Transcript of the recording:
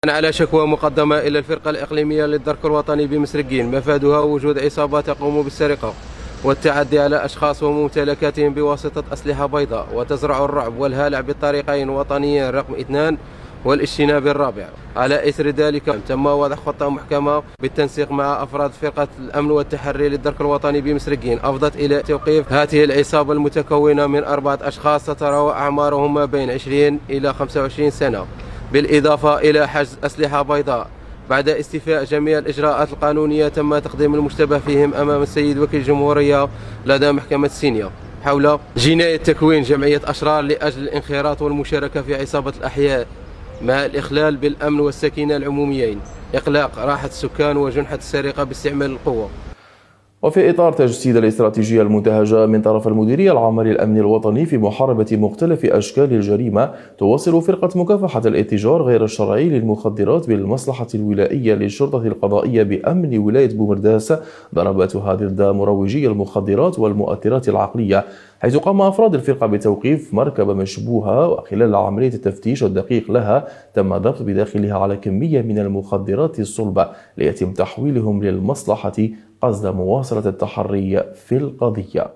على شكوى مقدمة إلى الفرقة الإقليمية للدرك الوطني بمسرقين مفادها وجود عصابات تقوم بالسرقة والتعدي على أشخاص وممتلكاتهم بواسطة أسلحة بيضاء وتزرع الرعب والهلع بالطريقين وطنيين رقم 2 والاجتناب الرابع. على إثر ذلك تم وضع خطة محكمة بالتنسيق مع أفراد فرقة الأمن والتحري للدرك الوطني بمسرقين أفضت إلى توقيف هذه العصابة المتكونة من 4 أشخاص تتراوح أعمارهم ما بين 20 إلى 25 سنة، بالإضافة إلى حجز أسلحة بيضاء. بعد استيفاء جميع الإجراءات القانونية تم تقديم المشتبه فيهم أمام السيد وكيل الجمهورية لدى محكمة سينيا حول جناية تكوين جمعية أشرار لأجل الانخراط والمشاركة في عصابة الأحياء مع الإخلال بالأمن والسكينة العموميين، إقلاق راحة السكان وجنحة السرقة باستعمال القوة. وفي إطار تجسيد الاستراتيجية المنتهجة من طرف المديرية العامة للأمن الوطني في محاربة مختلف أشكال الجريمة، تواصل فرقة مكافحة الاتجار غير الشرعي للمخدرات بالمصلحة الولائية للشرطة القضائية بأمن ولاية بومرداس ضرباتها ضد مروجي المخدرات والمؤثرات العقلية، حيث قام أفراد الفرقة بتوقيف مركبة مشبوهة، وخلال عملية التفتيش الدقيق لها تم ضبط بداخلها على كمية من المخدرات الصلبة ليتم تحويلهم للمصلحة قصد مواصلة التحري في القضية.